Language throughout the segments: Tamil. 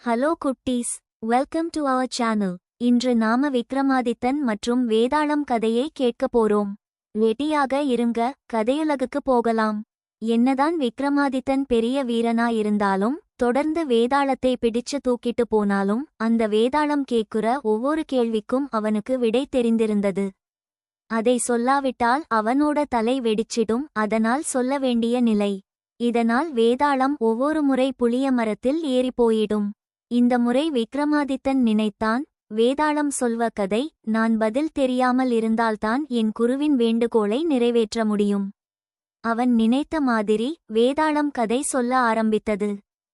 ஹலோ குட்டீஸ், வெல்கம் டு அவர் சேனல். இன்று நாம விக்ரமாதித்தன் மற்றும் வேதாளம் கதையை கேட்க போறோம். ரெடியாக இருங்க, கதையுலகுக்கு போகலாம். என்னதான் விக்ரமாதித்தன் பெரிய வீரனா இருந்தாலும் தொடர்ந்து வேதாளத்தை பிடிச்சு தூக்கிட்டு போனாலும் அந்த வேதாளம் கேட்குற ஒவ்வொரு கேள்விக்கும் அவனுக்கு விடை தெரிந்திருந்தது. அதை சொல்லாவிட்டால் அவனோட தலை வெடிச்சிடும். அதனால் சொல்ல வேண்டிய நிலை. இதனால் வேதாளம் ஒவ்வொரு முறை புளிய மரத்தில் ஏறி போயிடும். இந்த முறை விக்ரமாதித்தன் நினைத்தான், வேதாளம் சொல்வ கதை, நான் பதில் தெரியாமல் இருந்தால்தான் என் குருவின் வேண்டுகோளை நிறைவேற்ற முடியும். அவன் நினைத்த மாதிரி வேதாளம் கதை சொல்ல ஆரம்பித்தது.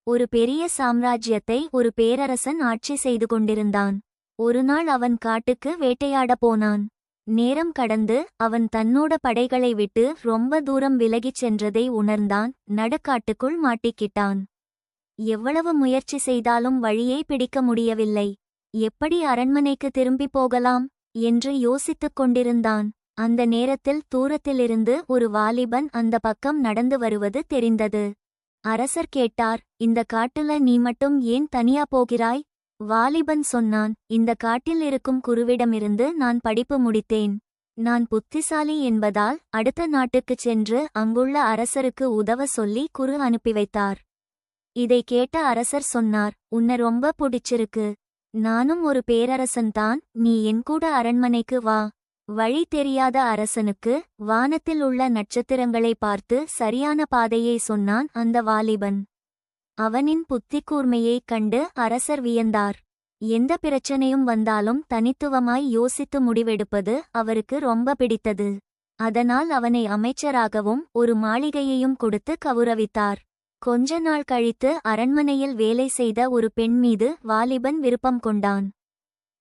ஒரு பெரிய சாம்ராஜ்யத்தை ஒரு பேரரசன் ஆட்சி செய்து கொண்டிருந்தான். ஒருநாள் அவன் காட்டுக்கு வேட்டையாட போனான். நேரம் கடந்து அவன் தன்னோட படைகளை விட்டு ரொம்ப தூரம் விலகிச் சென்றதை உணர்ந்தான். நடுக்காட்டுக்குள் மாட்டிக்கிட்டான். எவ்வளவு முயற்சி செய்தாலும் வழியை பிடிக்க முடியவில்லை. எப்படி அரண்மனைக்கு திரும்பி போகலாம் என்று யோசித்துக் கொண்டிருந்தான். அந்த நேரத்தில் தூரத்திலிருந்து ஒரு வாலிபன் அந்த பக்கம் நடந்து வருவது தெரிந்தது. அரசர் கேட்டார், இந்த காட்டுல நீ மட்டும் ஏன் தனியா போகிறாய்? வாலிபன் சொன்னான், இந்த காட்டில் இருக்கும் குருவிடமிருந்து நான் படிப்பு முடித்தேன். நான் புத்திசாலி என்பதால் அடுத்த நாட்டுக்குச் சென்று அங்குள்ள அரசருக்கு உதவ சொல்லி குரு அனுப்பி வைத்தார். இதை கேட்ட அரசர் சொன்னார், உன்னை ரொம்ப பிடிச்சிருக்கு. நானும் ஒரு பேரரசன்தான், நீ என் கூட அரண்மனைக்கு வா. வழி தெரியாத அரசனுக்கு வானத்தில் உள்ள நட்சத்திரங்களை பார்த்து சரியான பாதையை சொன்னான் அந்த வாலிபன். அவனின் புத்திக்கூர்மையைக் கண்டு அரசர் வியந்தார். எந்த பிரச்சனையும் வந்தாலும் தனித்துவமாய் யோசித்து முடிவெடுப்பது அவருக்கு ரொம்ப பிடித்தது. அதனால் அவனை அமைச்சராகவும் ஒரு மாளிகையையும் கொடுத்து கௌரவித்தார். கொஞ்ச நாள் கழித்து அரண்மனையில் வேலை செய்த ஒரு பெண் மீது வாலிபன் விருப்பம் கொண்டான்.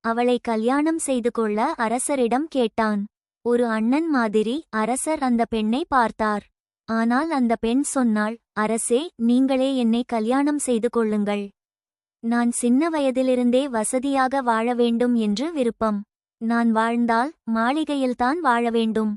அவளை கல்யாணம் செய்து கொள்ள அரசரிடம் கேட்டான். ஒரு அண்ணன் மாதிரி அரசர் அந்த பெண்ணை பார்த்தார். ஆனால் அந்த பெண் சொன்னாள், அரசே, நீங்களே என்னை கல்யாணம் செய்து கொள்ளுங்கள். நான் சின்ன வயதிலிருந்தே வசதியாக வாழ வேண்டும் என்று விருப்பம். நான் வாழ்ந்தால் மாளிகையில்தான் வாழ வேண்டும்.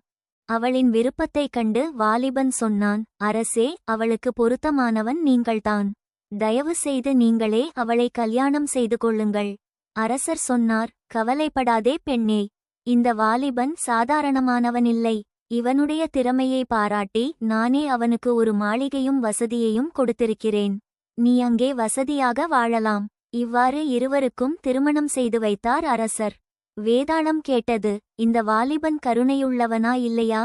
அவளின் விருப்பத்தைக் கண்டு வாலிபன் சொன்னான், அரசே, அவளுக்கு பொருத்தமானவன் நீங்கள்தான். தயவு செய்து நீங்களே அவளை கல்யாணம் செய்து கொள்ளுங்கள். அரசர் சொன்னார், கவலைப்படாதே பெண்ணே. இந்த வாலிபன் சாதாரணமானவனில்லை. இவனுடைய திறமையை பாராட்டி நானே அவனுக்கு ஒரு மாளிகையும் வசதியையும் கொடுத்திருக்கிறேன். நீ அங்கே வசதியாக வாழலாம். இவ்வாறு இருவருக்கும் திருமணம் செய்து வைத்தார் அரசர். வேதாளம் கேட்டது, இந்த வாலிபன் கருணையுள்ளவனா இல்லையா?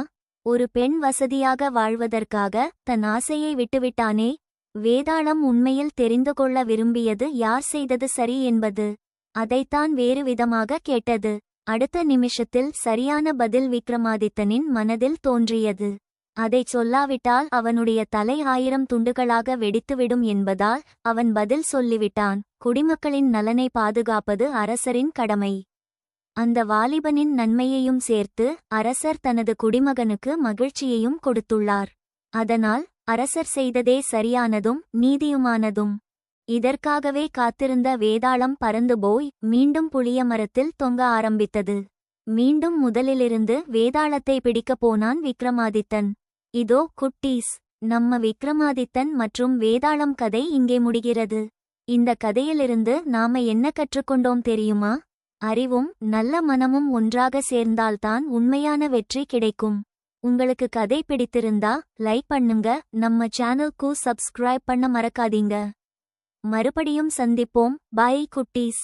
ஒரு பெண் வசதியாக வாழ்வதற்காக தன் ஆசையை விட்டுவிட்டானே. வேதாளம் உண்மையில் தெரிந்து கொள்ள விரும்பியது யார் செய்தது சரி என்பது. அதைத்தான் வேறு விதமாக கேட்டது. அடுத்த நிமிஷத்தில் சரியான பதில் விக்ரமாதித்தனின் மனதில் தோன்றியது. அதைச் சொல்லாவிட்டால் அவனுடைய தலை 1000 துண்டுகளாக வெடித்துவிடும் என்பதால் அவன் பதில் சொல்லிவிட்டான், குடிமக்களின் நலனை பாதுகாப்பது அரசரின் கடமை. அந்த வாலிபனின் நன்மையையும் சேர்த்து அரசர் தனது குடிமகனுக்கு மகிழ்ச்சியையும் கொடுத்துள்ளார். அதனால் அரசர் செய்ததே சரியானதும் நீதியுமானதும். இதற்காகவே காத்திருந்த வேதாளம் பறந்து போய் மீண்டும் புளிய மரத்தில் தொங்க ஆரம்பித்தது. மீண்டும் முதலிலிருந்து வேதாளத்தை பிடிக்கப் போனான் விக்ரமாதித்தன். இதோ குட்டீஸ், நம்ம விக்ரமாதித்தன் மற்றும் வேதாளம் கதை இங்கே முடிகிறது. இந்த கதையிலிருந்து நாம என்ன கற்றுக்கொண்டோம் தெரியுமா? அறிவும் நல்ல மனமும் ஒன்றாக சேர்ந்தால்தான் உண்மையான வெற்றி கிடைக்கும். உங்களுக்கு கதை பிடித்திருந்தா லைக் பண்ணுங்க, நம்ம சேனலுக்கு சப்ஸ்கிரைப் பண்ண மறக்காதீங்க. மறுபடியும் சந்திப்போம். பாய் குட்டீஸ்.